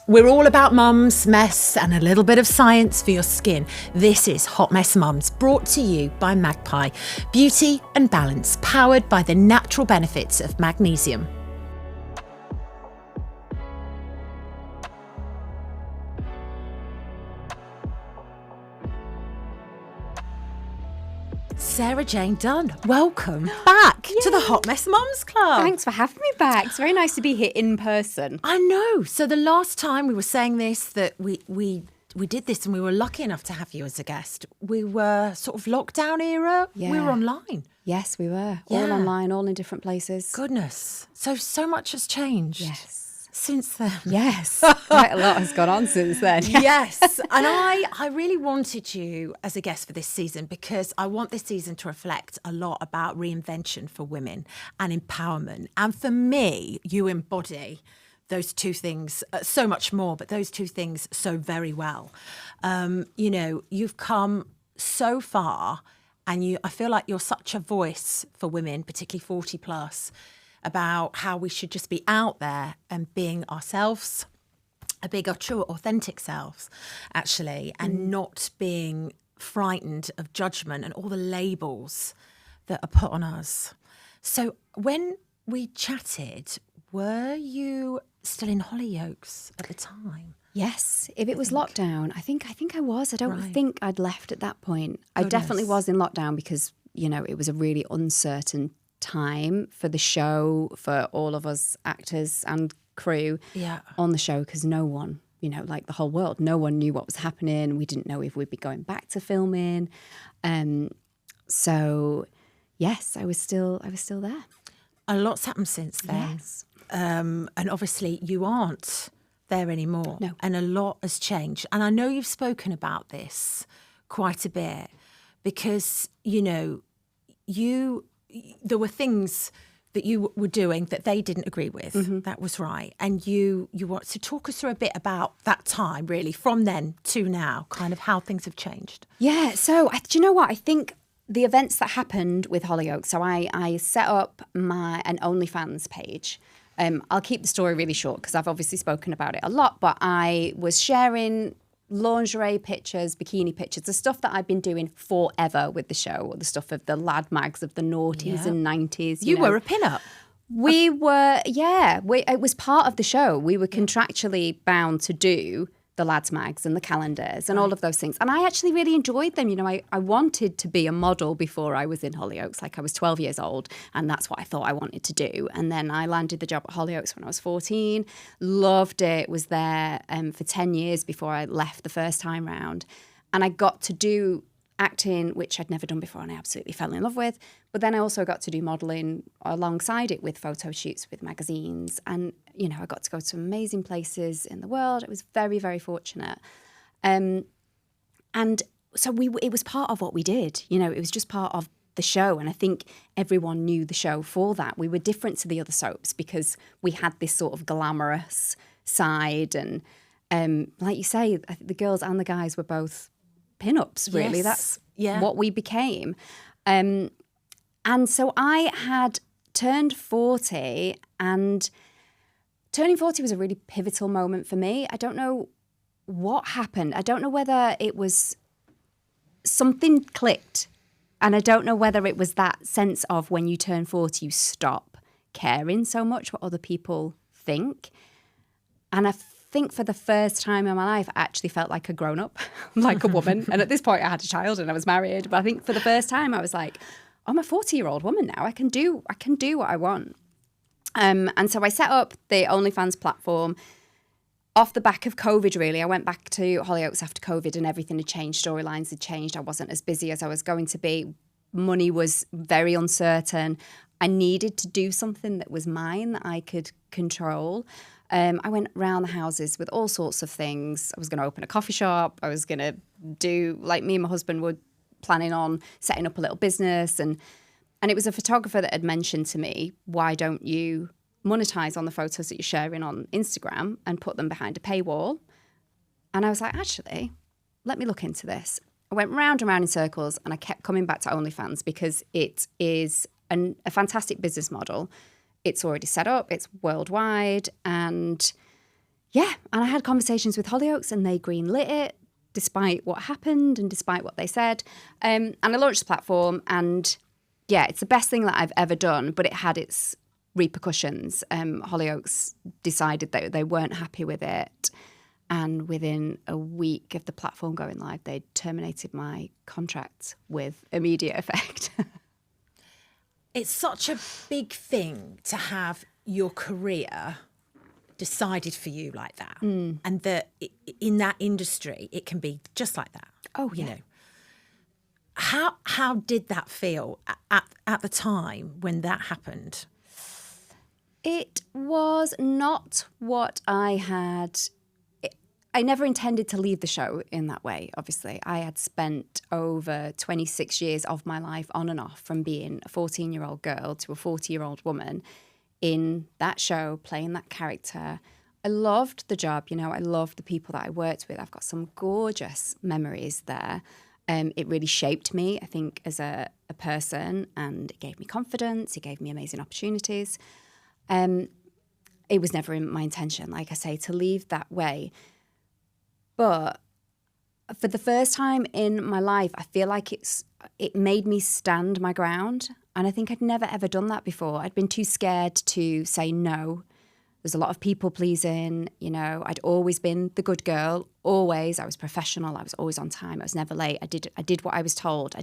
We're all about mums, mess, and a little bit of science for your skin. This is Hot Mess Mums, brought to you by Magpie. Beauty and balance, powered by the natural benefits of magnesium. Sarah Jayne Dunn, welcome back to the Hot Mess Mums Club. Thanks for having me back. It's very nice to be here in person. I know. So the last time we were saying this, that we did this and we were lucky enough to have you as a guest. We were sort of lockdown era. Yeah. We were online. Yes, we were. All online, all in different places. Goodness. So much has changed. Yes. Since then. Yes. Quite a lot has gone on since then. Yes. And I really wanted you as a guest for this season because I want this season to reflect a lot about reinvention for women and empowerment. And for me, you embody those two things, so much more, but those two things so very well. You've come so far and I feel like you're such a voice for women, particularly 40 plus, about how we should just be out there and being ourselves, being our true, authentic selves, actually, and not being frightened of judgment and all the labels that are put on us. So when we chatted, were you still in Hollyoaks at the time? Yes, if it was lockdown, I think I was. I don't think I'd left at that point. Goodness. I definitely was in lockdown because, it was a really uncertain time for the show, for all of us actors and crew on the show, because no one, like the whole world, no one knew what was happening. We didn't know if we'd be going back to filming. So yes, I was still there. A lot's happened since then. Yes. And obviously you aren't there anymore. No. And a lot has changed. And I know you've spoken about this quite a bit because, there were things that you were doing that they didn't agree with. Mm-hmm. That was right. And you want to talk us through a bit about that time, really, from then to now, kind of how things have changed. Yeah. So, do you know what? I think the events that happened with Hollyoaks, so I set up an OnlyFans page. I'll keep the story really short because I've obviously spoken about it a lot, but I was sharing lingerie pictures, bikini pictures, the stuff that I've been doing forever with the show, or the stuff of the lad mags of the noughties and 90s. You were a pin-up. We were, it was part of the show. We were contractually bound to do the lads mags and the calendars and all of those things. And I actually really enjoyed them. I wanted to be a model before I was in Hollyoaks. Like I was 12 years old and that's what I thought I wanted to do. And then I landed the job at Hollyoaks when I was 14. Loved it. Was there for 10 years before I left the first time round. And I got to do acting, which I'd never done before and I absolutely fell in love with. But then I also got to do modelling alongside it with photo shoots with magazines. And, I got to go to amazing places in the world. I was very, very fortunate. And so it was part of what we did. It was just part of the show. And I think everyone knew the show for that. We were different to the other soaps because we had this sort of glamorous side. And like you say, I think the girls and the guys were both pin-ups, really. Yes. That's what we became. And so I had turned 40, and turning 40 was a really pivotal moment for me. I don't know what happened. I don't know whether it was something clicked, and I don't know whether it was that sense of when you turn 40, you stop caring so much what other people think. And I think for the first time in my life, I actually felt like a grown-up, like a woman. And at this point, I had a child and I was married. But I think for the first time, I was like, I'm a 40-year-old woman now. I can do what I want. And so I set up the OnlyFans platform off the back of COVID, really. I went back to Hollyoaks after COVID and everything had changed. Storylines had changed. I wasn't as busy as I was going to be. Money was very uncertain. I needed to do something that was mine, that I could control. I went around the houses with all sorts of things. I was going to open a coffee shop. I was going to do, like me and my husband were planning on setting up a little business. And it was a photographer that had mentioned to me, why don't you monetize on the photos that you're sharing on Instagram and put them behind a paywall? And I was like, actually, let me look into this. I went round and round in circles and I kept coming back to OnlyFans because it is a fantastic business model. It's already set up, it's worldwide, and yeah, and I had conversations with Hollyoaks and they greenlit it despite what happened and despite what they said. And I launched the platform and yeah, it's the best thing that I've ever done, but it had its repercussions. Hollyoaks decided that they weren't happy with it. And within a week of the platform going live, they terminated my contract with immediate effect. It's such a big thing to have your career decided for you like that. And that in that industry, it can be just like that. Oh, you yeah. know. How did that feel at the time when that happened? It was not what I had. I never intended to leave the show in that way, obviously. I had spent over 26 years of my life on and off from being a 14-year-old girl to a 40-year-old woman in that show, playing that character. I loved the job, you know, I loved the people that I worked with. I've got some gorgeous memories there. It really shaped me, I think, as a person, and it gave me confidence, it gave me amazing opportunities. It was never my intention, like I say, to leave that way. But for the first time in my life, I feel like it made me stand my ground. And I think I'd never, ever done that before. I'd been too scared to say no. There's a lot of people pleasing, you know. I'd always been the good girl, always. I was professional. I was always on time. I was never late. I did what I was told.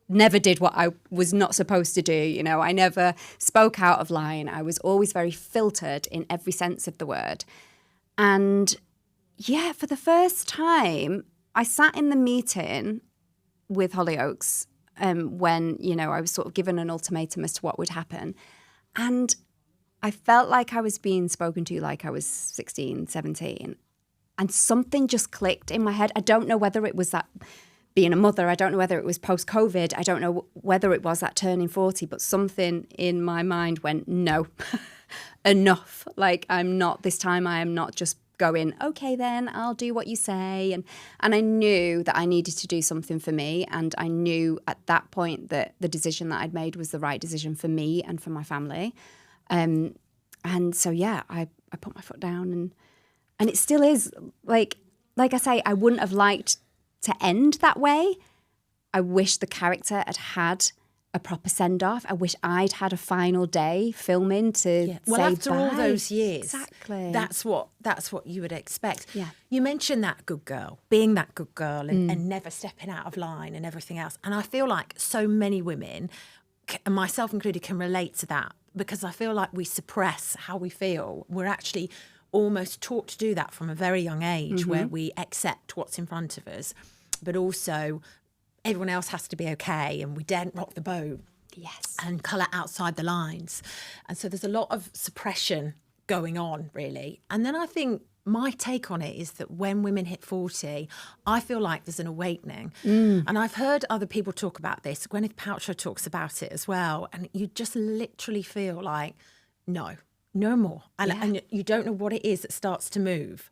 Never did what I was not supposed to do, you know. I never spoke out of line. I was always very filtered in every sense of the word. And yeah, for the first time, I sat in the meeting with Hollyoaks when, you know, I was sort of given an ultimatum as to what would happen. And I felt like I was being spoken to like I was 16, 17. And something just clicked in my head. I don't know whether it was that being a mother. I don't know whether it was post-COVID. I don't know whether it was that turning 40. But something in my mind went, no, enough. Like, I'm not this time. I am not just going, okay, then I'll do what you say. And I knew that I needed to do something for me. And I knew at that point that the decision that I'd made was the right decision for me and for my family. And so, yeah, I put my foot down and it still is. Like I say, I wouldn't have liked to end that way. I wish the character had a proper send-off. I wish I'd had a final day filming to say well, after bye. all those years, exactly, that's what you would expect. Yeah. You mentioned that good girl, being that good girl and never stepping out of line and everything else. And I feel like so many women, and myself included, can relate to that because I feel like we suppress how we feel. We're actually almost taught to do that from a very young age, where we accept what's in front of us, but also everyone else has to be okay and we daren't rock the boat. Yes. And colour outside the lines. And so there's a lot of suppression going on, really. And then I think my take on it is that when women hit 40, I feel like there's an awakening. And I've heard other people talk about this. Gwyneth Paltrow talks about it as well. And you just literally feel like, no more. And you don't know what it is that starts to move.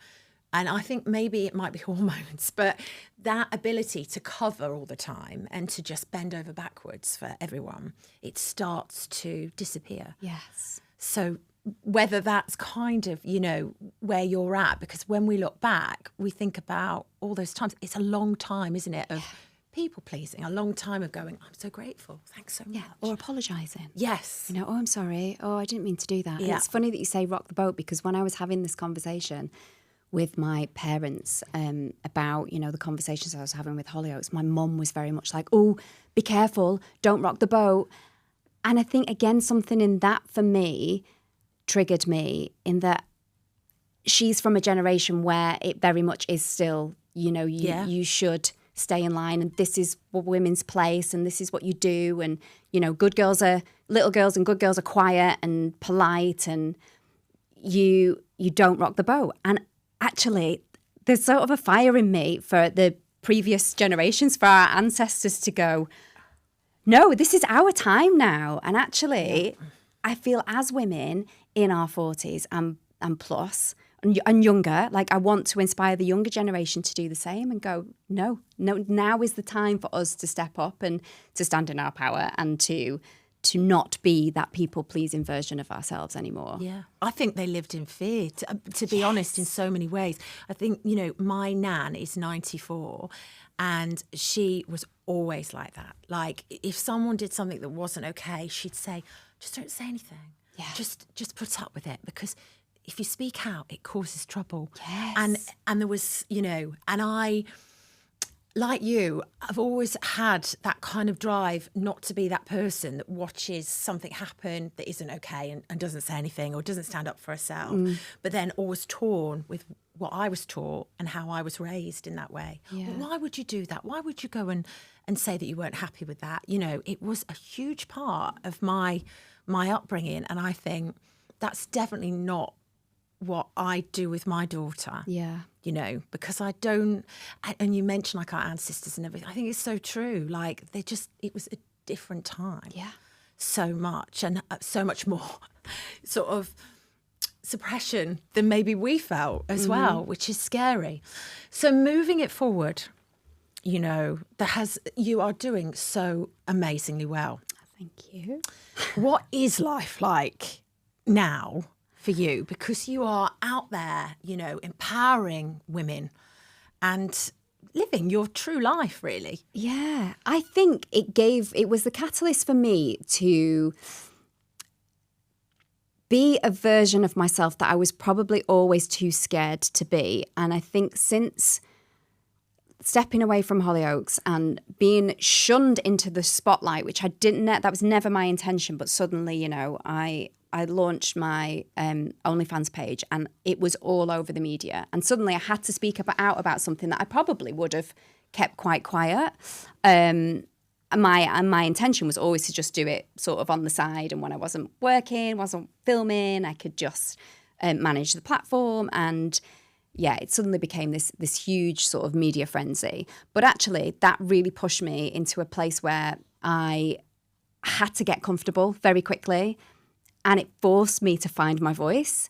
And I think maybe it might be hormones, but that ability to cover all the time and to just bend over backwards for everyone, it starts to disappear. Yes. So whether that's kind of, you know, where you're at, because when we look back, we think about all those times. It's a long time, isn't it, of people pleasing, a long time of going, I'm so grateful, thanks so much. Yeah, or apologising. Yes. You know, oh, I'm sorry. Oh, I didn't mean to do that. And Yeah. it's funny that you say rock the boat, because when I was having this conversation with my parents about, you know, the conversations I was having with Hollyoaks, my mum was very much like, oh, be careful, don't rock the boat. And I think, again, something in that for me triggered me, in that she's from a generation where it very much is still, you know, you should stay in line and this is what women's place and this is what you do. And, you know, little girls and good girls are quiet and polite and you don't rock the boat. And actually, there's sort of a fire in me for the previous generations, for our ancestors to go, no, this is our time now. And actually, I feel as women in our 40s and plus and younger, like I want to inspire the younger generation to do the same and go, no, now is the time for us to step up and to stand in our power and to to not be that people-pleasing version of ourselves anymore. Yeah, I think they lived in fear, to be honest, in so many ways. I think, you know, my nan is 94 and she was always like that. Like, if someone did something that wasn't okay, she'd say, just don't say anything. Yeah. Just put up with it, because if you speak out, it causes trouble. Yes. And there was, you know, and I... like you, I've always had that kind of drive not to be that person that watches something happen that isn't okay and doesn't say anything or doesn't stand up for herself, but then always torn with what I was taught and how I was raised in that way. Yeah. Well, why would you do that? Why would you go and say that you weren't happy with that? You know, it was a huge part of my upbringing, and I think that's definitely not what I do with my daughter. Yeah. You know, because I don't, and you mentioned like our ancestors and everything. I think it's so true. Like, it was a different time. Yeah. So much, and so much more sort of suppression than maybe we felt as well, which is scary. So moving it forward, you know, you are doing so amazingly well. Thank you. What is life like now for you? Because you are out there, you know, empowering women and living your true life, really. Yeah, I think it was the catalyst for me to be a version of myself that I was probably always too scared to be. And I think since stepping away from Hollyoaks and being shunned into the spotlight, which I didn't, that was never my intention, but suddenly, you know, I launched my OnlyFans page and it was all over the media. And suddenly I had to speak out about something that I probably would have kept quite quiet. My intention was always to just do it sort of on the side, and when I wasn't working, wasn't filming, I could just manage the platform. And yeah, it suddenly became this huge sort of media frenzy. But actually, that really pushed me into a place where I had to get comfortable very quickly, and it forced me to find my voice.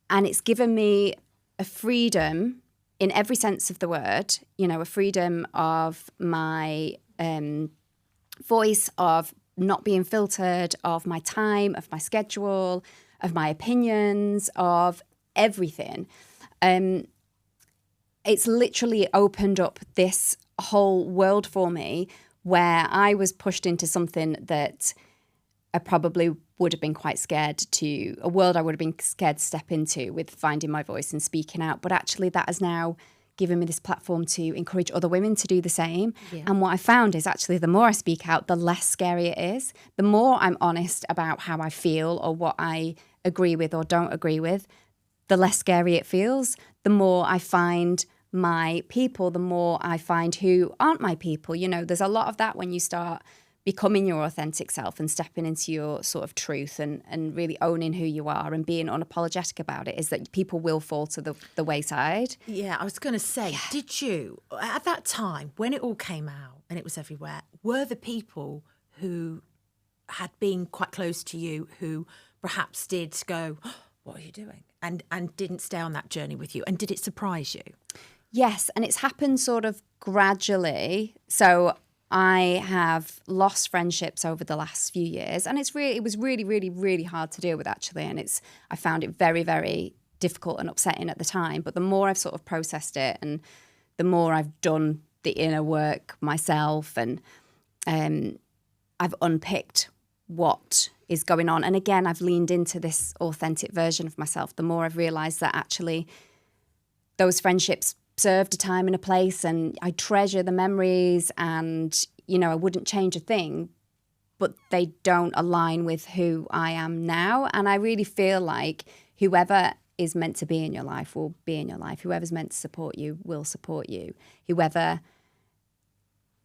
And it's given me a freedom in every sense of the word, you know, a freedom of my voice, of not being filtered, of my time, of my schedule, of my opinions, of everything. It's literally opened up this whole world for me where I was pushed into something that I probably would have been quite scared to, a world I would have been scared to step into with finding my voice and speaking out. But actually that has now given me this platform to encourage other women to do the same. Yeah. And what I found is actually the more I speak out, the less scary it is. The more I'm honest about how I feel or what I agree with or don't agree with, the less scary it feels. The more I find my people, the more I find who aren't my people. You know, there's a lot of that when you start becoming your authentic self and stepping into your sort of truth and really owning who you are and being unapologetic about it, is that people will fall to the wayside. Yeah, I was going to say, Did you, at that time, when it all came out and it was everywhere, were the people who had been quite close to you who perhaps did go, oh, what are you doing? And didn't stay on that journey with you? And did it surprise you? Yes, and it's happened sort of gradually. So I have lost friendships over the last few years, and it was really, really, really hard to deal with, actually. And I found it very, very difficult and upsetting at the time. But the more I've sort of processed it, and the more I've done the inner work myself, and I've unpicked what is going on. And again, I've leaned into this authentic version of myself. The more I've realised that actually those friendships served a time and a place, and I treasure the memories, and, you know, I wouldn't change a thing, but they don't align with who I am now. And I really feel like whoever is meant to be in your life will be in your life. Whoever's meant to support you will support you. Whoever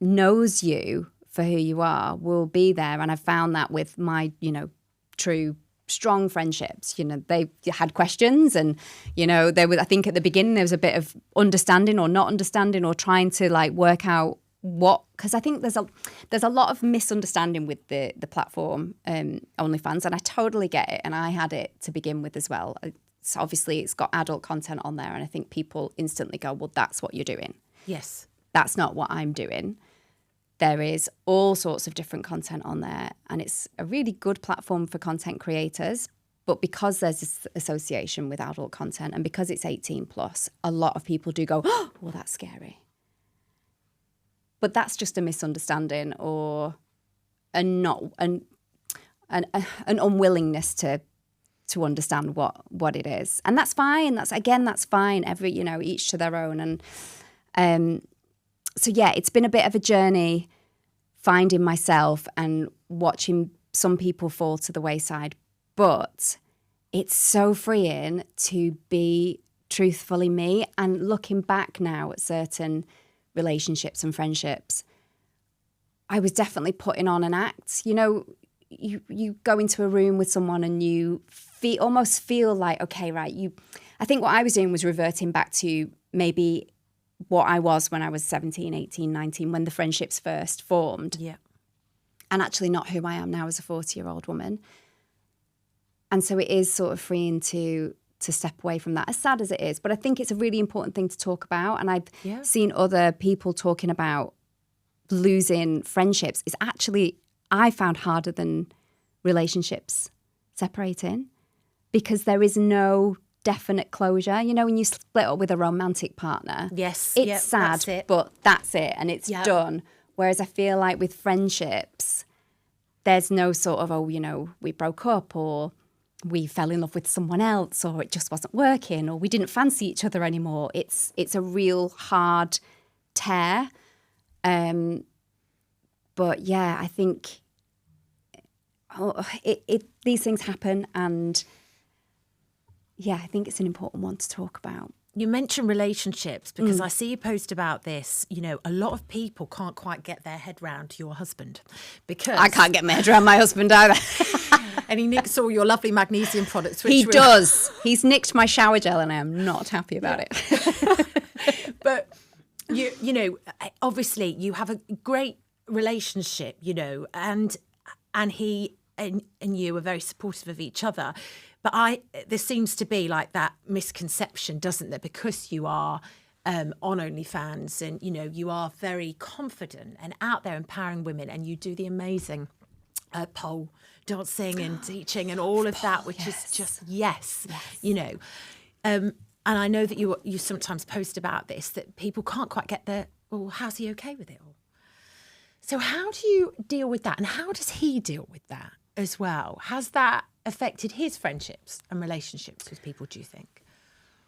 knows you for who you are will be there. And I've found that with my, you know, true strong friendships. You know, they had questions, and, you know, there was, I think at the beginning there was a bit of understanding or not understanding, or trying to like work out what, because I think there's a lot of misunderstanding with the platform OnlyFans, and I totally get it, and I had it to begin with as well. So obviously it's got adult content on there, and I think people instantly go, well, that's what you're doing. Yes. That's not what I'm doing. There is all sorts of different content on there, and it's a really good platform for content creators. But because there's this association with adult content and because it's 18 plus, a lot of people do go, oh, well, that's scary. But that's just a misunderstanding or an unwillingness to understand what it is. And that's fine. That's fine. Each to their own. And so, yeah, it's been a bit of a journey finding myself and watching some people fall to the wayside. But it's so freeing to be truthfully me. And looking back now at certain relationships and friendships, I was definitely putting on an act. You know, you go into a room with someone and you almost feel like, okay, right, I think what I was doing was reverting back to maybe what I was when I was 17, 18, 19, when the friendships first formed. Yeah. And actually not who I am now as a 40-year-old woman. And so it is sort of freeing to step away from that, as sad as it is. But I think it's a really important thing to talk about. And I've seen other people talking about losing friendships is actually, I found, harder than relationships separating, because there is no definite closure. You know, when you split up with a romantic partner, yes, it's sad, but that's it, and it's done. Whereas I feel like with friendships, there's no sort of, we broke up, or we fell in love with someone else, or it just wasn't working, or we didn't fancy each other anymore. It's a real hard tear. But yeah, I think these things happen, and yeah, I think it's an important one to talk about. You mentioned relationships because I see you post about this. You know, a lot of people can't quite get their head round your husband, because I can't get my head around my husband either. And he nicks all your lovely magnesium products. He does. He's nicked my shower gel, and I am not happy about it. But you know, obviously you have a great relationship, you know, and he and you are very supportive of each other. But there seems to be like that misconception, doesn't there? Because you are on OnlyFans, and, you know, you are very confident and out there empowering women, and you do the amazing pole dancing and teaching and all of that, which is just, you know. And I know that you sometimes post about this, that people can't quite get how's he okay with it all? So how do you deal with that? And how does he deal with that as well? Has that affected his friendships and relationships with people, do you think?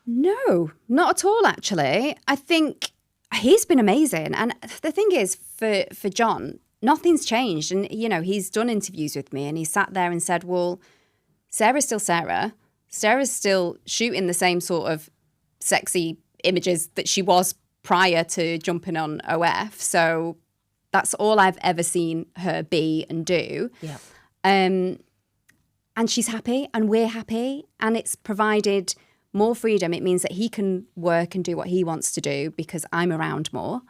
No, not at all, actually. I think he's been amazing. And the thing is, for John, nothing's changed. And, you know, he's done interviews with me, and he sat there and said, well, Sarah's still Sarah. Sarah's still shooting the same sort of sexy images that she was prior to jumping on OF. So that's all I've ever seen her be and do. Yeah. And she's happy, and we're happy, and it's provided more freedom. It means that he can work and do what he wants to do because I'm around more.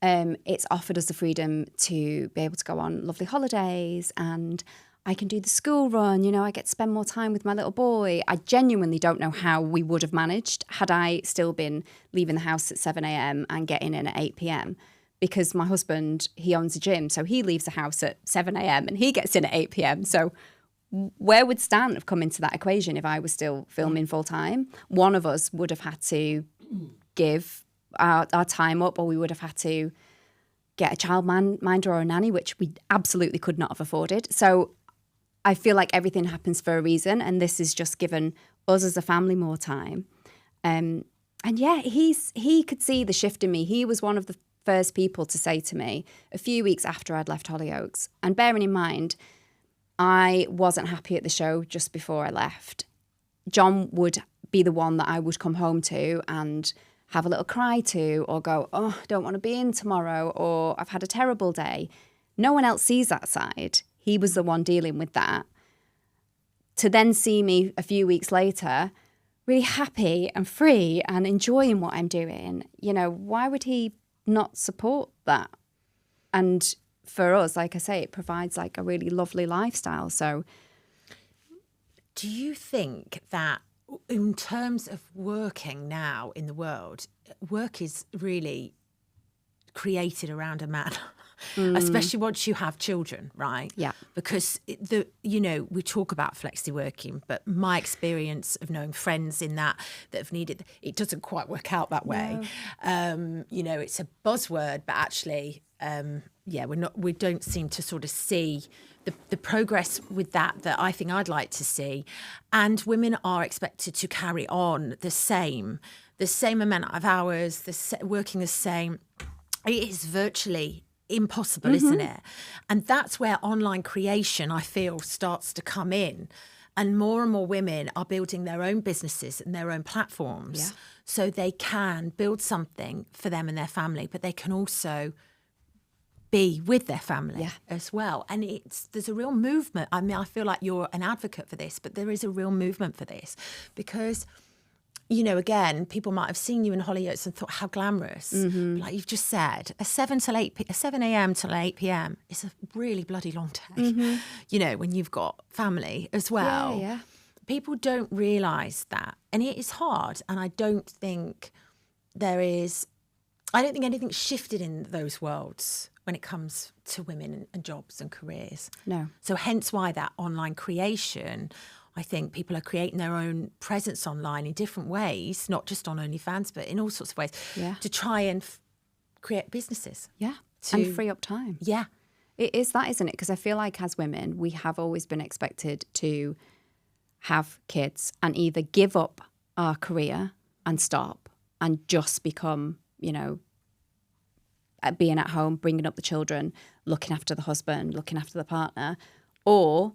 It's offered us the freedom to be able to go on lovely holidays, and I can do the school run. You know, I get to spend more time with my little boy. I genuinely don't know how we would have managed had I still been leaving the house at 7 a.m. and getting in at 8 p.m. Because my husband, he owns a gym, so he leaves the house at 7 a.m. and he gets in at 8 p.m. So where would Stan have come into that equation if I was still filming full time? One of us would have had to give our time up, or we would have had to get a childminder or a nanny, which we absolutely could not have afforded. So I feel like everything happens for a reason, and this has just given us as a family more time. And yeah, he could see the shift in me. He was one of the first people to say to me a few weeks after I'd left Hollyoaks, and bearing in mind, I wasn't happy at the show just before I left. John would be the one that I would come home to and have a little cry to, or go, oh, I don't want to be in tomorrow, or I've had a terrible day. No one else sees that side. He was the one dealing with that. To then see me a few weeks later, really happy and free and enjoying what I'm doing, you know, why would he not support that? And for us, like I say, it provides like a really lovely lifestyle. So do you think that in terms of working now in the world, work is really created around a man? especially once you have children, right? Yeah. Because we talk about flexi working, but my experience of knowing friends in that have needed, it doesn't quite work out that way. No. It's a buzzword, but actually, we don't seem to sort of see the progress with that I think I'd like to see. And women are expected to carry on the same amount of hours, working the same. It is virtually impossible, isn't it? And that's where online creation, I feel, starts to come in. And more women are building their own businesses and their own platforms so they can build something for them and their family, but they can also be with their family as well. And there's a real movement. I mean, I feel like you're an advocate for this, but there is a real movement for this because, again, people might have seen you in Hollyoaks and thought how glamorous. Like you've just said, a 7 a.m. till 8 p.m. is a really bloody long day, when you've got family as well. Yeah. People don't realise that. And it is hard. And I don't think anything's shifted in those worlds when it comes to women and jobs and careers. No. So hence why that online creation, I think people are creating their own presence online in different ways, not just on OnlyFans, but in all sorts of ways, to try and create businesses. Yeah, and free up time. Yeah. It is that, isn't it? Because I feel like as women, we have always been expected to have kids and either give up our career and stop and just become, being at home, bringing up the children, looking after the husband, looking after the partner, or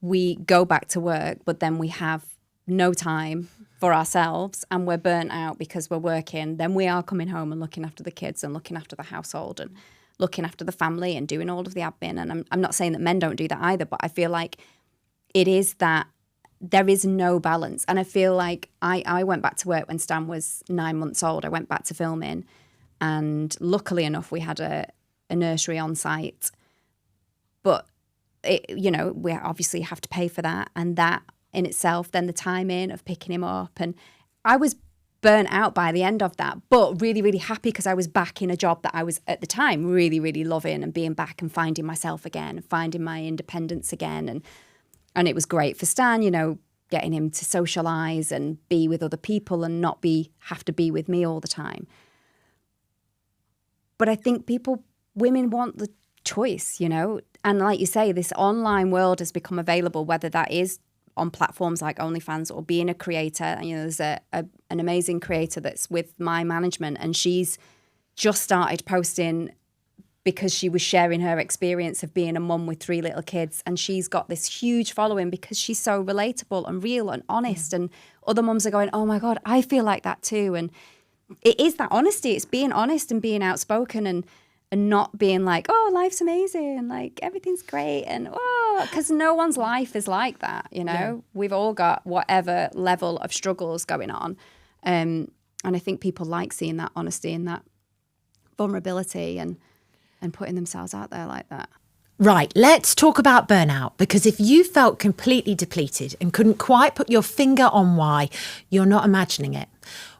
we go back to work, but then we have no time for ourselves and we're burnt out because we're working. Then we are coming home and looking after the kids and looking after the household and looking after the family and doing all of the admin. And I'm not saying that men don't do that either, but I feel like it is that there is no balance. And I feel like I went back to work when Stan was 9 months old. I went back to filming. And luckily enough, we had a nursery on site. But, we obviously have to pay for that. And that in itself, then the time in of picking him up. And I was burnt out by the end of that, but really, really happy because I was back in a job that I was at the time really, really loving and being back and finding myself again and finding my independence again. And it was great for Stan, getting him to socialise and be with other people and not have to be with me all the time. But I think women want the choice, and like you say, this online world has become available, whether that is on platforms like OnlyFans or being a creator. There's an amazing creator that's with my management and she's just started posting because she was sharing her experience of being a mum with 3 little kids, and she's got this huge following because she's so relatable and real and honest, and other mums are going, oh my God, I feel like that too. And it is that honesty. It's being honest and being outspoken and not being like, oh, life's amazing, like everything's great. And because no one's life is like that, Yeah. We've all got whatever level of struggles going on. And I think people like seeing that honesty and that vulnerability and putting themselves out there like that. Right, let's talk about burnout, because if you felt completely depleted and couldn't quite put your finger on why, you're not imagining it.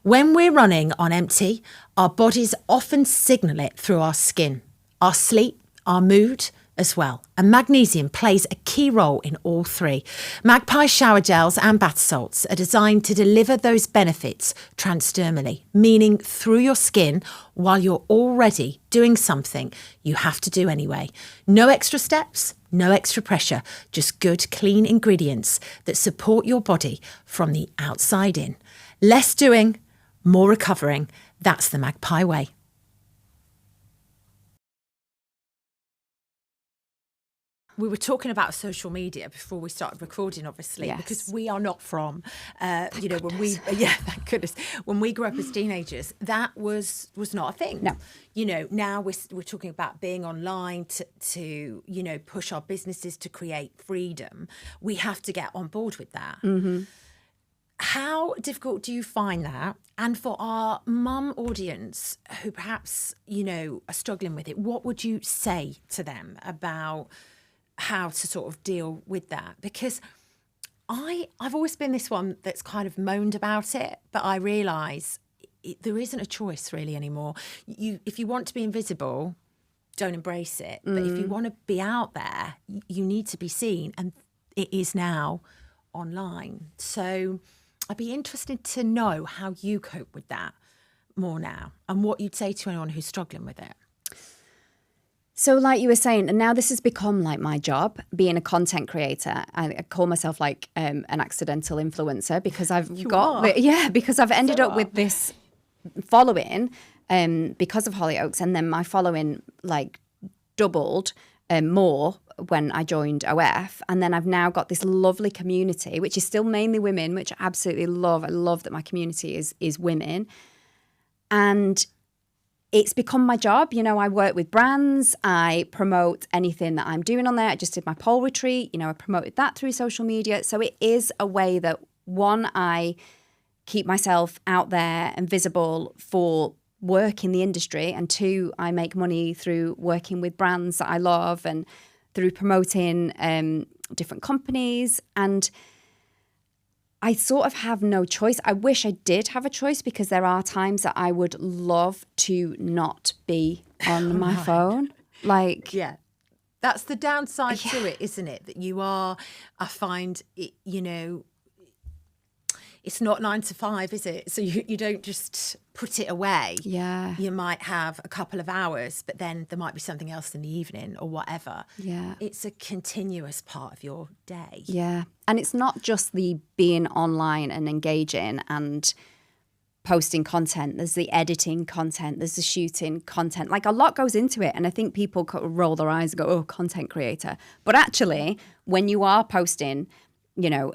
When we're running on empty, our bodies often signal it through our skin, our sleep, our mood as well. And magnesium plays a key role in all 3. Magpie shower gels and bath salts are designed to deliver those benefits transdermally, meaning through your skin while you're already doing something you have to do anyway. No extra steps, no extra pressure, just good, clean ingredients that support your body from the outside in. Less doing, more recovering. That's the Magpie way. We were talking about social media before we started recording, obviously, because we are not from, thank goodness, when we grew up as teenagers, that was not a thing. No. Now we're talking about being online to push our businesses to create freedom. We have to get on board with that. Mm-hmm. How difficult do you find that? And for our mum audience who perhaps, are struggling with it, what would you say to them about how to sort of deal with that? Because I've always been this one that's kind of moaned about it, but I realise there isn't a choice really anymore. If you want to be invisible, don't embrace it. But if you want to be out there, you need to be seen. And it is now online. So I'd be interested to know how you cope with that more now and what you'd say to anyone who's struggling with it. So like you were saying, and now this has become like my job, being a content creator. I call myself like an accidental influencer because I've because I've ended up with this following because of Hollyoaks, and then my following like doubled more when I joined OF, and then I've now got this lovely community, which is still mainly women, which I absolutely love. I love that my community is women, and it's become my job. You know, I work with brands. I promote anything that I'm doing on there. I just did my pole retreat. You know, I promoted that through social media. So it is a way that, one, I keep myself out there and visible for work in the industry. And two, I make money through working with brands that I love and through promoting different companies. And I sort of have no choice. I wish I did have a choice, because there are times that I would love to not be on my phone. Like, yeah, that's the downside to it, isn't it? That you are, I find, it, you know, it's not 9 to 5, is it? So you don't just put it away. Yeah. You might have a couple of hours, but then there might be something else in the evening or whatever. Yeah. It's a continuous part of your day. Yeah. And it's not just the being online and engaging and posting content. There's the editing content. There's the shooting content. Like, a lot goes into it. And I think people roll their eyes and go, oh, content creator. But actually, when you are posting, you know,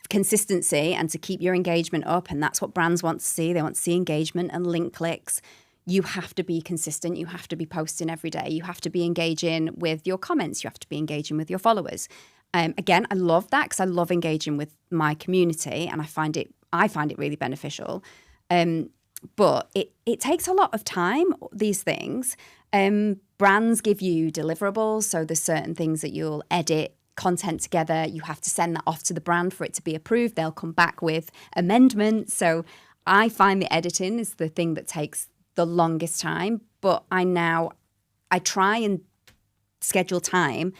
consistency and to keep your engagement up, and that's what brands want to see. They want to see engagement and link clicks. You have to be consistent. You have to be posting every day. You have to be engaging with your comments. You have to be engaging with your followers. Again, I love that, because I love engaging with my community, and I find it really beneficial. But it takes a lot of time, these things. Brands give you deliverables, so there's certain things that you'll edit content together. You have to send that off to the brand for it to be approved. They'll come back with amendments. So I find the editing is the thing that takes the longest time. But I try and schedule time,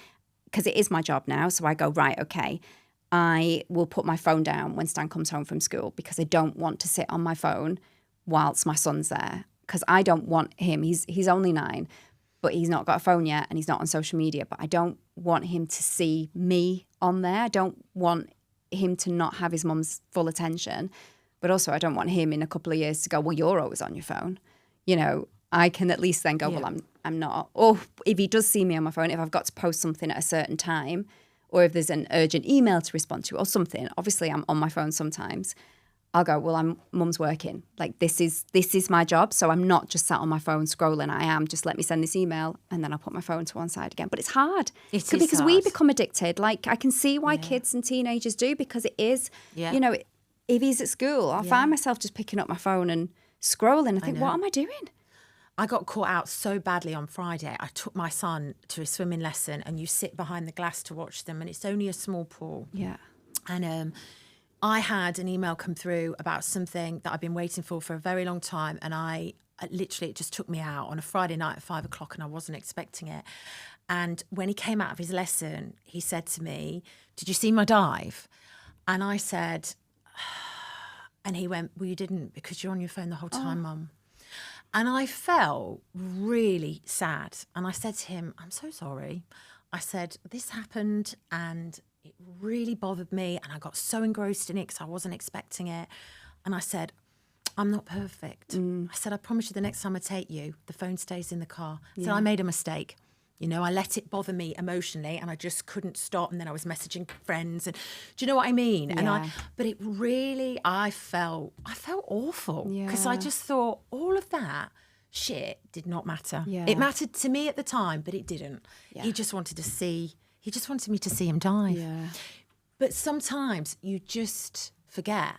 because it is my job now. So I go, right, okay, I will put my phone down when Stan comes home from school, because I don't want to sit on my phone whilst my son's there, because I don't want him. He's only 9. But he's not got a phone yet, and he's not on social media. But I don't want him to see me on there. I don't want him to not have his mum's full attention. But also, I don't want him in a couple of years to go, well, you're always on your phone. You know, I can at least then go, well, I'm not. Or if he does see me on my phone, if I've got to post something at a certain time, or if there's an urgent email to respond to or something, obviously I'm on my phone sometimes. I'll go, well, mum's working. Like, this is my job. So I'm not just sat on my phone scrolling. I am just, let me send this email, and then I'll put my phone to one side again. But it's hard. Because we become addicted. Like, I can see why kids and teenagers do, because it is, you know, if he's at school, I'll find myself just picking up my phone and scrolling. I think, what am I doing? I got caught out so badly on Friday. I took my son to a swimming lesson, and you sit behind the glass to watch them, and it's only a small pool. Yeah. And I had an email come through about something that I've been waiting for a very long time, and it just took me out on a Friday night at 5 o'clock, and I wasn't expecting it. And when he came out of his lesson, he said to me, "Did you see my dive?" And I said, and he went, "Well, you didn't, because you're on your phone the whole time, Mum." And I felt really sad. And I said to him, "I'm so sorry." I said, "This happened, and it really bothered me, and I got so engrossed in it because I wasn't expecting it." And I said, "I'm not perfect." I said, "I promise you the next time I take you, the phone stays in the car." I said, "I made a mistake. You know, I let it bother me emotionally, and I just couldn't stop. And then I was messaging friends, and do you know what I mean?" Yeah. But it really, I felt awful, because I just thought all of that shit did not matter. Yeah. It mattered to me at the time, but it didn't. Yeah. He just wanted me to see him dive. Yeah. But sometimes you just forget,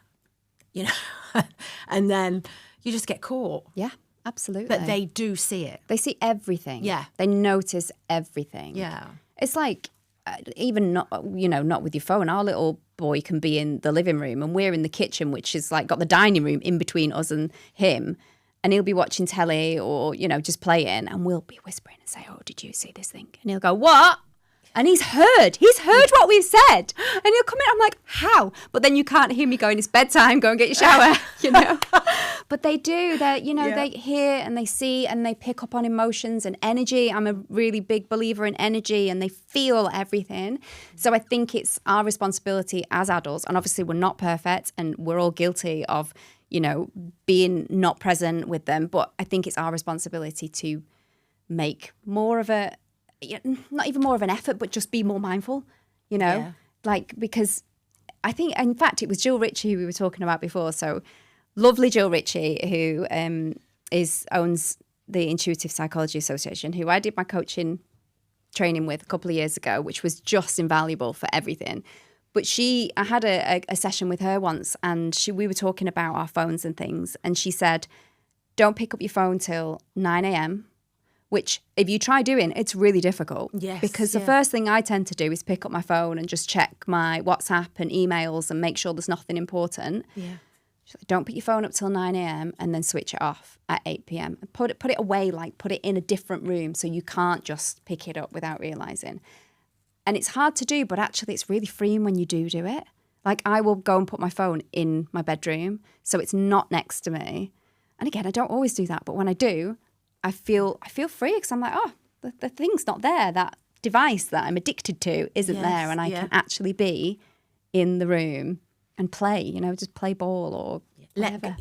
you know, and then you just get caught. Yeah, absolutely. But they do see it. They see everything. Yeah. They notice everything. Yeah. It's like, even not with your phone. Our little boy can be in the living room, and we're in the kitchen, which is like got the dining room in between us and him. and he'll be watching telly or, you know, just playing, and we'll be whispering and say, oh, did you see this thing? And he'll go, what? And he's heard what we've said. And he'll come in, I'm like, how? But then you can't hear me going, it's bedtime, go and get your shower, you know. But they do, they hear and they see and they pick up on emotions and energy. I'm a really big believer in energy, and they feel everything. So I think it's our responsibility as adults, and obviously we're not perfect and we're all guilty of, you know, being not present with them. But I think it's our responsibility to make more of a, not even more of an effort, but just be more mindful, you know, because I think, in fact, it was Jill Ritchie who we were talking about before. So lovely Jill Ritchie, who owns the Intuitive Psychology Association, who I did my coaching training with a couple of years ago, which was just invaluable for everything. But I had a session with her once, and we were talking about our phones and things. And she said, don't pick up your phone till 9 a.m., which if you try doing, it's really difficult. Yes. Because the first thing I tend to do is pick up my phone and just check my WhatsApp and emails and make sure there's nothing important. Yeah. She's like, don't put your phone up till 9 a.m. and then switch it off at 8 p.m. Put it away, like put it in a different room so you can't just pick it up without realising. And it's hard to do, but actually it's really freeing when you do it. Like I will go and put my phone in my bedroom so it's not next to me. And again, I don't always do that, but when I do, I feel free because I'm like, oh, the thing's not there. That device that I'm addicted to isn't there, and I can actually be in the room and play, you know, just play ball or whatever.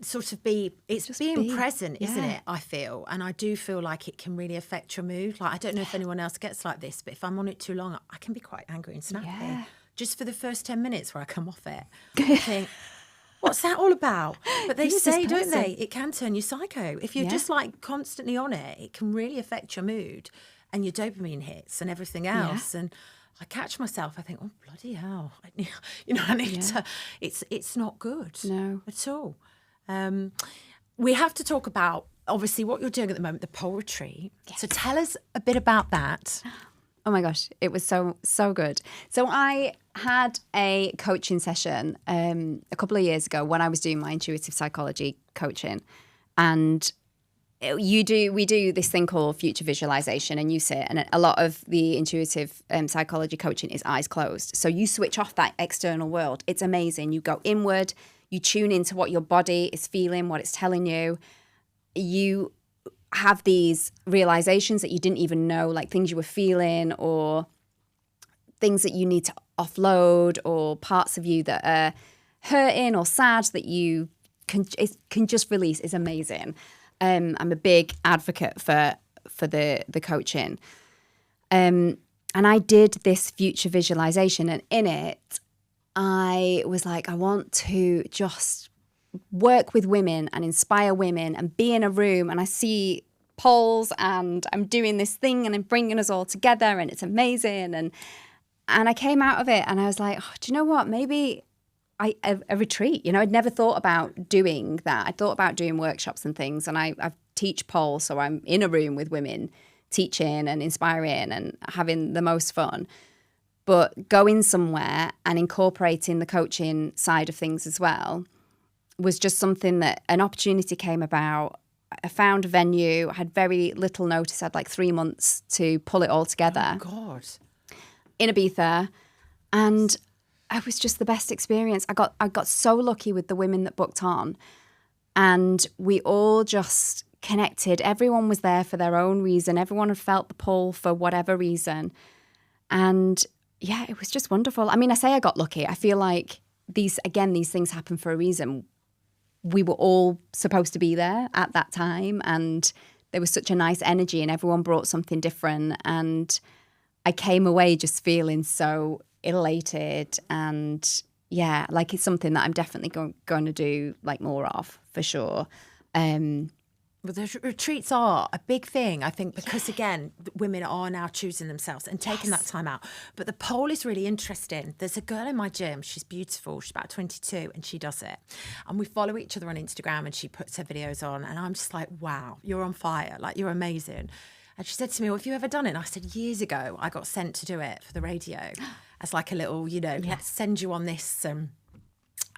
Sort of it's just being present, isn't it, I feel. And I do feel like it can really affect your mood. Like, I don't know if anyone else gets like this, but if I'm on it too long, I can be quite angry and snappy. Yeah. Just for the first 10 minutes where I come off it, I think, what's that all about? But they say, don't they, it can turn you psycho. If you're just like constantly on it, it can really affect your mood and your dopamine hits and everything else. And I catch myself, I think, oh, bloody hell. I need to, it's not good at all. We have to talk about, obviously, what you're doing at the moment, the pole retreat. Yes. So tell us a bit about that. Oh my gosh, it was so good. So I had a coaching session a couple of years ago when I was doing my intuitive psychology coaching, and we do this thing called future visualization, and you sit, and a lot of the intuitive psychology coaching is eyes closed. So you switch off that external world. It's amazing. You go inward, you tune into what your body is feeling, what it's telling you. You have these realizations that you didn't even know, like things you were feeling or things that you need to offload or parts of you that are hurting or sad that you can just release. Is amazing. I'm a big advocate for the coaching. And I did this future visualization, and in it, I was like, I want to just work with women and inspire women and be in a room, and I see poles and I'm doing this thing and I'm bringing us all together and it's amazing. And I came out of it and I was like, oh, do you know what? Maybe a retreat. You know, I'd never thought about doing that. I thought about doing workshops and things, and I teach pole, so I'm in a room with women teaching and inspiring and having the most fun. But going somewhere and incorporating the coaching side of things as well was just something that an opportunity came about. I found a venue, I had very little notice. I had like 3 months to pull it all together. Oh, God. In Ibiza. And it was just the best experience. I got so lucky with the women that booked on. And we all just connected. Everyone was there for their own reason. Everyone had felt the pull for whatever reason. And yeah, it was just wonderful. I mean, I say I got lucky. I feel like these things happen for a reason. We were all supposed to be there at that time, and there was such a nice energy and everyone brought something different. And I came away just feeling so elated, and yeah, like it's something that I'm definitely going to do like more of for sure. But the retreats are a big thing, I think, because, again, women are now choosing themselves and taking that time out. But the pole is really interesting. There's a girl in my gym. She's beautiful. She's about 22 and she does it. And we follow each other on Instagram and she puts her videos on. And I'm just like, wow, you're on fire. Like, you're amazing. And she said to me, well, have you ever done it? And I said, years ago, I got sent to do it for the radio as like a little, let's send you on this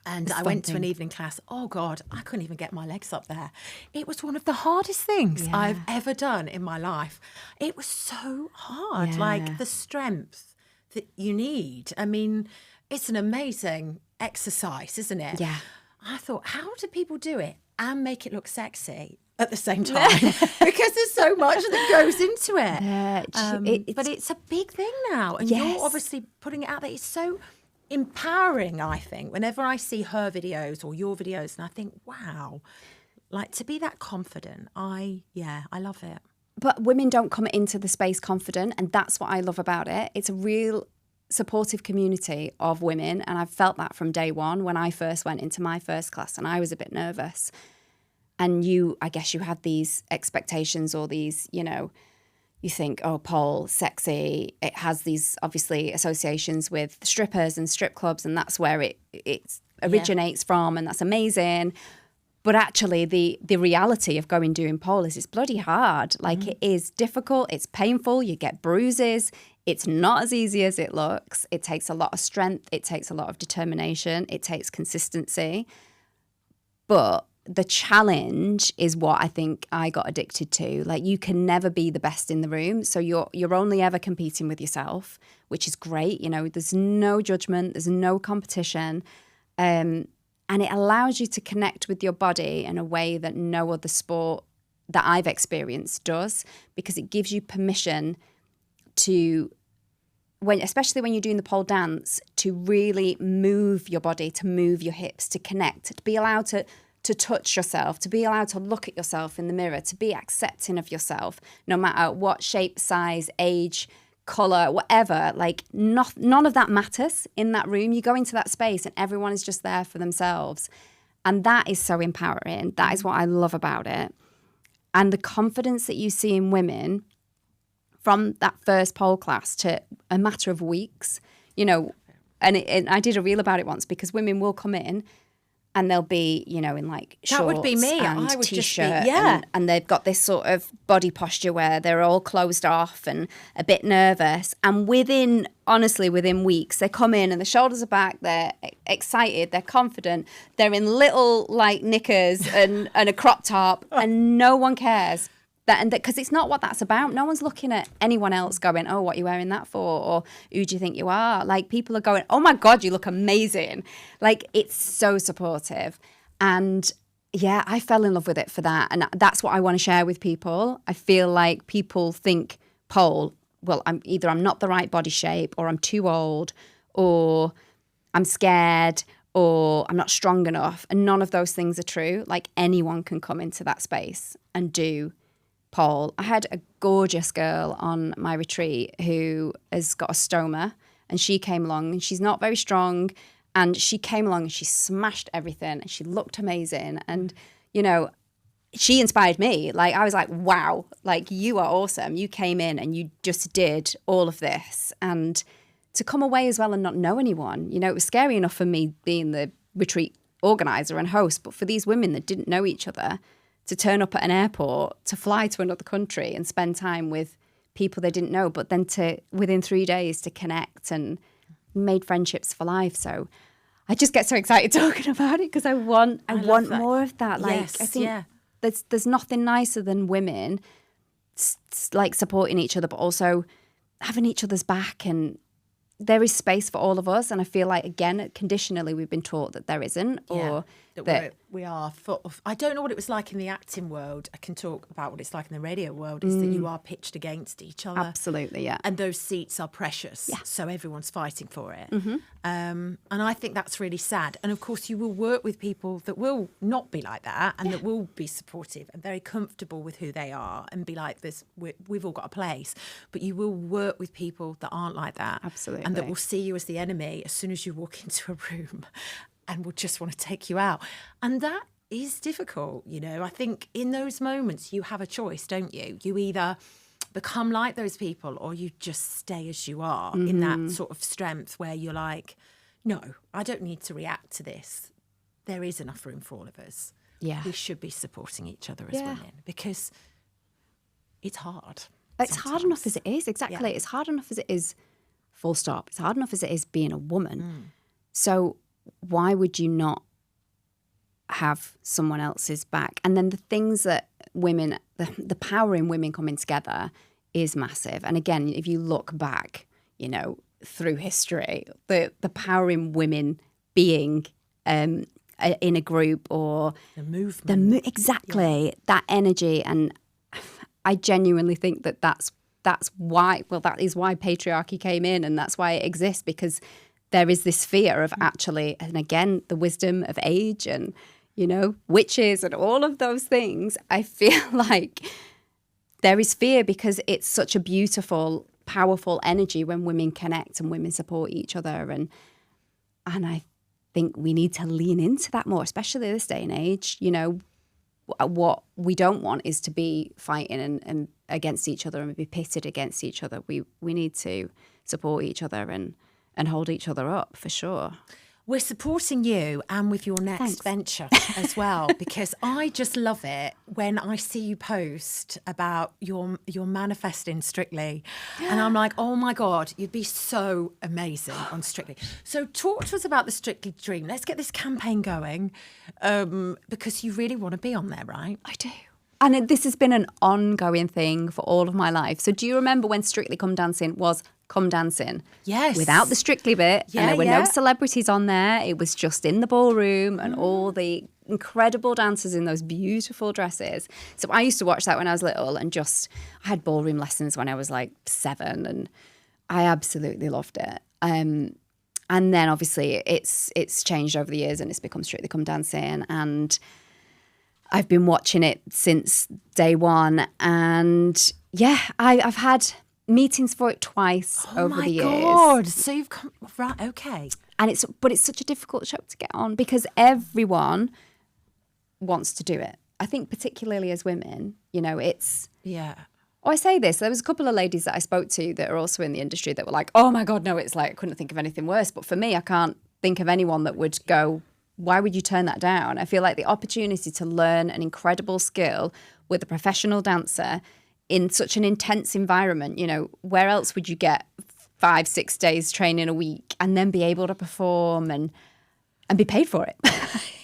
And I went to an evening class. Oh, God, I couldn't even get my legs up there. It was one of the hardest things I've ever done in my life. It was so hard, like the strength that you need. I mean, it's an amazing exercise, isn't it? Yeah. I thought, how do people do it and make it look sexy at the same time? Because there's so much that goes into it. But it's a big thing now. And you're obviously putting it out there. It's so empowering, I think, whenever I see her videos or your videos, and I think, wow, like to be that confident, I love it. But women don't come into the space confident, and that's what I love about it. It's a real supportive community of women, and I've felt that from day one when I first went into my first class, and I was a bit nervous. And I guess you had these expectations or these, you think, oh, pole, sexy. It has these, obviously, associations with strippers and strip clubs, and that's where it originates from, and that's amazing. But actually, the reality of doing pole is it's bloody hard. Like, it is difficult. It's painful. You get bruises. It's not as easy as it looks. It takes a lot of strength. It takes a lot of determination. It takes consistency. But the challenge is what I think I got addicted to. Like, you can never be the best in the room. So you're only ever competing with yourself, which is great. There's no judgment. There's no competition. And it allows you to connect with your body in a way that no other sport that I've experienced does, because it gives you permission to, especially when you're doing the pole dance, to really move your body, to move your hips, to connect, to be allowed to touch yourself, to be allowed to look at yourself in the mirror, to be accepting of yourself, no matter what shape, size, age, colour, whatever. Like, none of that matters in that room. You go into that space and everyone is just there for themselves. And that is so empowering. That is what I love about it. And the confidence that you see in women from that first pole class to a matter of weeks, and I did a reel about it once, because women will come in and they'll be, in like shorts that would be me. and I would t-shirt, just be, and they've got this sort of body posture where they're all closed off and a bit nervous. And within weeks, they come in and the shoulders are back, they're excited, they're confident, they're in little like knickers and a crop top, and no one cares. Because it's not what that's about. No one's looking at anyone else going, oh, what are you wearing that for? Or who do you think you are? Like, people are going, oh my God, you look amazing. Like, it's so supportive. And yeah, I fell in love with it for that. And that's what I want to share with people. I feel like people think pole, well, I'm not the right body shape, or I'm too old, or I'm scared, or I'm not strong enough. And none of those things are true. Like, anyone can come into that space and do pole. I had a gorgeous girl on my retreat who has got a stoma, and she came along, and she's not very strong, and she came along and she smashed everything, and she looked amazing. And, she inspired me. Like, I was like, wow, like, you are awesome. You came in and you just did all of this. And to come away as well and not know anyone, it was scary enough for me being the retreat organizer and host, but for these women that didn't know each other, to turn up at an airport, to fly to another country and spend time with people they didn't know, but then to, within 3 days, to connect and made friendships for life. So I just get so excited talking about it, because I want more of that. Like, yes, I think there's nothing nicer than women like supporting each other, but also having each other's back, and there is space for all of us. And I feel like, again, conditionally, we've been taught that there isn't, or that we are. I don't know what it was like in the acting world. I can talk about what it's like in the radio world, is that you are pitched against each other. Absolutely, yeah. And those seats are precious. Yeah. So everyone's fighting for it. Mm-hmm. And I think that's really sad. And of course, you will work with people that will not be like that, and that will be supportive and very comfortable with who they are, and be like, this, we've all got a place. But you will work with people that aren't like that. Absolutely. And that will see you as the enemy as soon as you walk into a room, and will just want to take you out. And that is difficult, I think in those moments you have a choice, don't you? You either become like those people, or you just stay as you are, in that sort of strength where you're like, no, I don't need to react to this. There is enough room for all of us. Yeah. We should be supporting each other as women, because it's hard. It's hard enough as it is, exactly. Yeah. It's hard enough as it is, full stop. It's hard enough as it is being a woman. So why would you not have someone else's back? And then the things that women, the power in women coming together is massive. And again, if you look back, you know, through history, the power in women being in a group or the movement, exactly, that energy. And I genuinely think that that's why, well, that is why patriarchy came in, and that's why it exists, because there is this fear of actually, and again, the wisdom of age and, you know, witches and all of those things. I feel like there is fear because it's such a beautiful, powerful energy when women connect and women support each other. And I think we need to lean into that more, especially this day and age. You know, what we don't want is to be fighting and against each other and be pitted against each other. We need to support each other and hold each other up, for sure. We're supporting you and with your next venture as well, because I just love it when I see you post about your manifesting Strictly. And I'm like, oh my God, you'd be so amazing on Strictly. So talk to us about the Strictly dream. Let's get this campaign going, because you really want to be on there, right? I do. And this has been an ongoing thing for all of my life. So do you remember when Strictly Come Dancing was Come Dancing? Yes. Without the Strictly bit. Yeah, and there were no celebrities on there. It was just in the ballroom and all the incredible dancers in those beautiful dresses. So I used to watch that when I was little, and I had ballroom lessons when I was like 7, and I absolutely loved it. And then obviously it's changed over the years and it's become Strictly Come Dancing, and I've been watching it since day one. And yeah, I've had meetings for it twice over the years. Oh my God. So you've come, right, okay. And it's such a difficult show to get on because everyone wants to do it. I think particularly as women, you know, it's... Yeah. Oh, I say this, there was a couple of ladies that I spoke to that are also in the industry that were like, oh my God, no, it's like, I couldn't think of anything worse. But for me, I can't think of anyone that would go, why would you turn that down? I feel like the opportunity to learn an incredible skill with a professional dancer in such an intense environment, you know, where else would you get 5-6 days training a week and then be able to perform and be paid for it?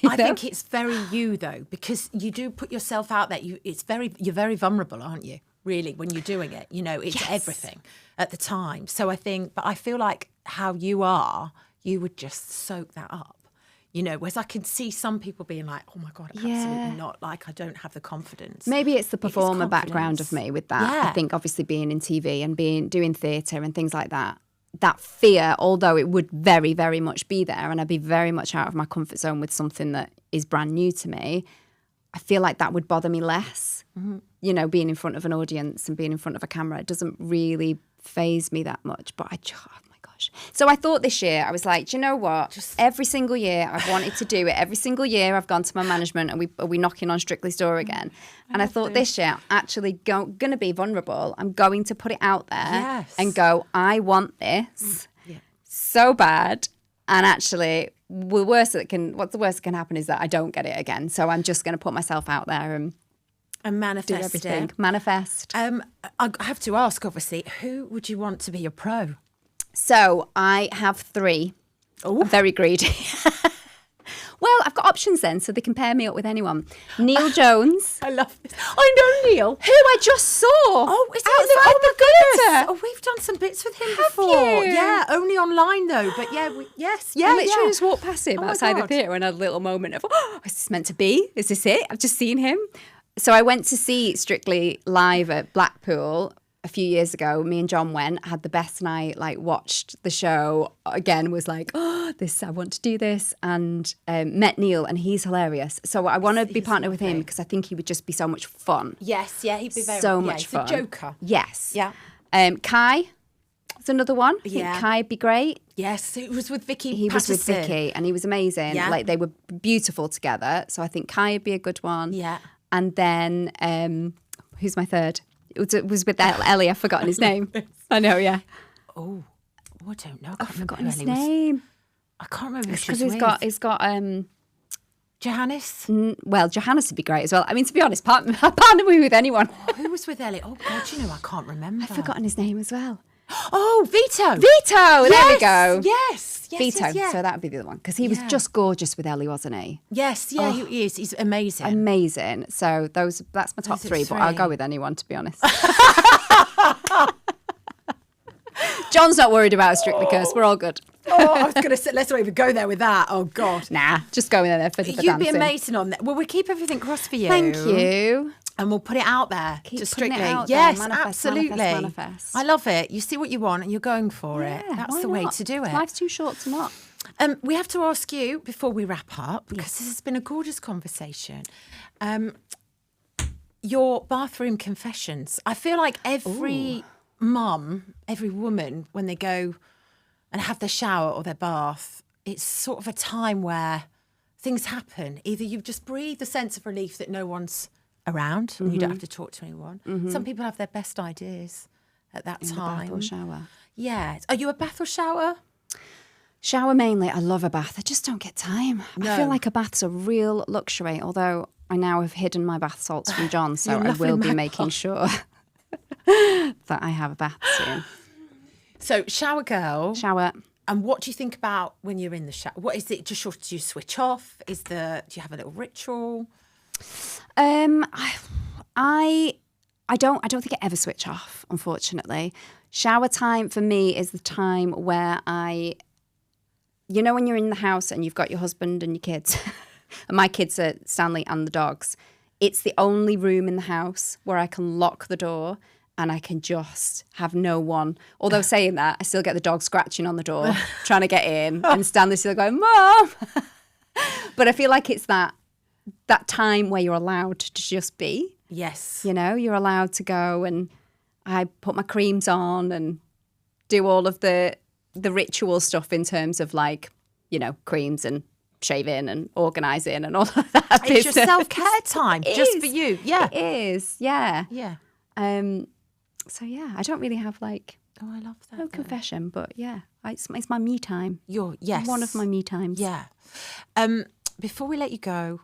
I think it's very you though, because you do put yourself out there. You're very vulnerable, aren't you? Really, when you're doing it, you know, it's everything at the time. So but I feel like how you are, you would just soak that up. You know, whereas I can see some people being like, oh my God, absolutely not. Like, I don't have the confidence. Maybe it's the performer background of me with that. Yeah. I think obviously being in TV and doing theatre and things like that, that fear, although it would very, very much be there and I'd be very much out of my comfort zone with something that is brand new to me, I feel like that would bother me less. Mm-hmm. You know, being in front of an audience and being in front of a camera, it doesn't really faze me that much. But so I thought this year, I was like, do you know what? Every single year I've wanted to do it. Every single year I've gone to my management and are we knocking on Strictly's door again? And I thought this year, I'm actually going to be vulnerable. I'm going to put it out there and go, I want this so bad. And actually, what's the worst that can happen is that I don't get it again. So I'm just going to put myself out there and manifest do everything. it. Manifest. I have to ask, obviously, who would you want to be your pro? So I have 3. I'm very greedy. Well, I've got options then, so they can pair me up with anyone. Neil Jones. I love this. I know Neil. Who I just saw. Oh, is outside the theatre. Oh, we've done some bits with him Have before. you? Yeah, only online though. But yeah, I literally just walked past him outside the theatre and had a little moment of, is this meant to be? Is this it? I've just seen him. So I went to see Strictly live at Blackpool a few years ago. Me and John went, had the best night, like watched the show again, was like, I want to do this, and met Neil, and he's hilarious. So I want to be partnered with him because I think he would just be so much fun. Yes, yeah, he'd be much fun. He's a joker. Yes. Yeah. Kai is another one. I think Kai'd be great. Yes, it was with Vicky. He was with Vicky, and he was amazing. Yeah. Like they were beautiful together. So I think Kai would be a good one. Yeah. And then who's my third? It was with Ellie. I've forgotten his name. I know, yeah. Oh, I don't know. I've forgotten his name. I can't remember. Because he's got Johannes. Well, Johannes would be great as well. I mean, to be honest, partner me with anyone. Who was with Ellie? Oh God, I can't remember. I've forgotten his name as well. Oh, Vito. Vito, there we go. Yes. Vito, yes. so that would be the other one. Because he was just gorgeous with Ellie, wasn't he? Yes, yeah, he is. He's amazing. Amazing. So that's my top three, but I'll go with anyone, to be honest. John's not worried about Strictly Cursed. We're all good. I was going to say, let's not even go there with that. Oh, God. Nah, just go in there for dancing. You'd be amazing on that. Well, we'll keep everything crossed for you. Thank you. And we'll put it out there. Keep Just putting Strictly. it out there. Yes, Manifest, absolutely. manifest. I love it. You see what you want and you're going for it. That's the way to do it. Life's too short to not. We have to ask you before we wrap up, because this has been a gorgeous conversation. Your bathroom confessions. I feel like every mum, every woman, when they go and have their shower or their bath, it's sort of a time where things happen. Either you just breathe a sense of relief that no one's around and you don't have to talk to anyone. Some people have their best ideas at that time. Bath or shower. Yeah. Are you a bath or shower? Shower mainly. I love a bath. I just don't get time. No. I feel like a bath's a real luxury, although I now have hidden my bath salts from John, so I will be making sure that I have a bath soon. So, shower girl. Shower. And what do you think about when you're in the shower? What is it? Just do you switch off? Do you have a little ritual? I don't think I ever switch off, unfortunately. Shower time for me is the time where you know when you're in the house and you've got your husband and your kids, and my kids are Stanley and the dogs, it's the only room in the house where I can lock the door and I can just have no one. Although saying that, I still get the dog scratching on the door, trying to get in, and Stanley's still going, Mom! But I feel like it's that time where you're allowed to just be. Yes. You know, you're allowed to go, and I put my creams on and do all of the ritual stuff in terms of, like, you know, creams and shaving and organising and all of that. It's your self-care time, just for you. Yeah. It is, yeah. Yeah. So, yeah, I don't really have, like, I love that. no confession, but, yeah, it's my me time. Yes. One of my me times. Yeah. Before we let you go,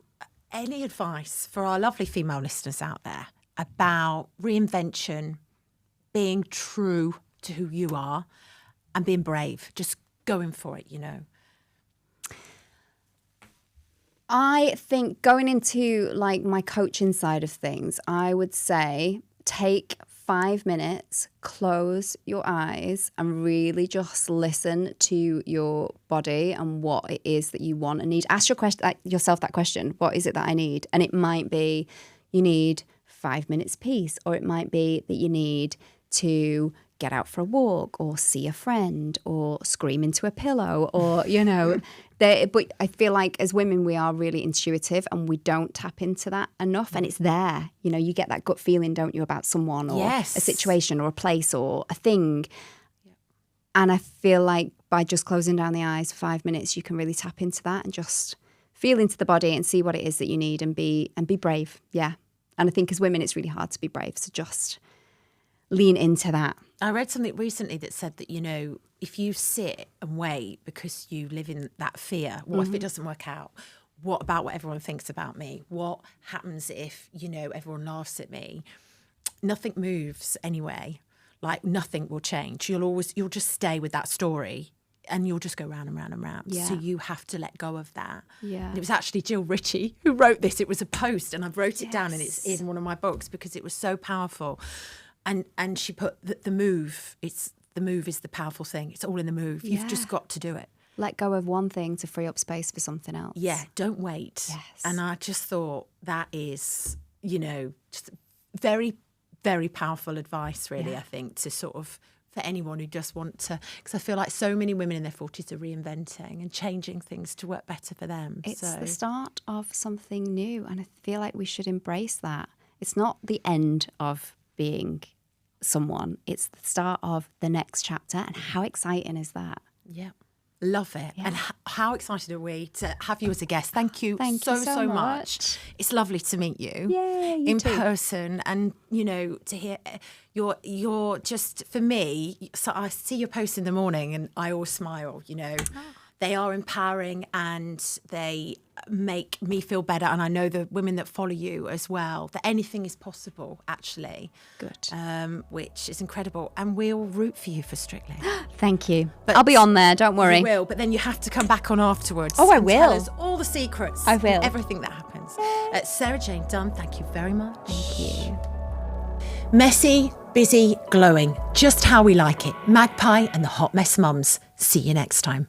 any advice for our lovely female listeners out there about reinvention, being true to who you are and being brave, just going for it, you know? I think going into, like, my coaching side of things, I would say take 5 minutes, close your eyes and really just listen to your body and what it is that you want and need. Ask yourself that question, what is it that I need? And it might be you need 5 minutes peace, or it might be that you need to get out for a walk or see a friend or scream into a pillow or, you know, but I feel like as women, we are really intuitive and we don't tap into that enough. And it's there, you know, you get that gut feeling, don't you, about someone or a situation or a place or a thing. Yeah. And I feel like by just closing down the eyes for 5 minutes, you can really tap into that and just feel into the body and see what it is that you need and be brave. Yeah. And I think as women, it's really hard to be brave. So just lean into that. I read something recently that said that, you know, if you sit and wait because you live in that fear, what if it doesn't work out? What about what everyone thinks about me? What happens if, you know, everyone laughs at me? Nothing moves anyway. Like, nothing will change. You'll just stay with that story and you'll just go round and round and round. Yeah. So you have to let go of that. Yeah. And it was actually Jill Ritchie who wrote this. It was a post and I've wrote it down and it's in one of my books because it was so powerful. And she put the move. The move is the powerful thing. It's all in the move. You've just got to do it. Let go of one thing to free up space for something else. Yeah, don't wait. Yes. And I just thought that is, you know, just very, very powerful advice, really, I think, to sort of, for anyone who just want to, because I feel like so many women in their 40s are reinventing and changing things to work better for them. It's the start of something new, and I feel like we should embrace that. It's not the end of being someone, it's the start of the next chapter, and how exciting is that? Yeah, love it. And how excited are we to have you as a guest? Thank you so much. It's lovely to meet you, in person, and you know, to hear you're just, for me, so I see your post in the morning and I always smile, you know. they are empowering and they make me feel better. And I know the women that follow you as well, that anything is possible, actually. Good. Which is incredible. And we'll root for you for Strictly. Thank you. But I'll be on there, don't worry. You will, but then you have to come back on afterwards. Oh, I and will. Tell us all the secrets. I will. And everything that happens. Sarah Jayne Dunn, thank you very much. Thank you. Messy, busy, glowing. Just how we like it. Magpie and the Hot Mess Mums. See you next time.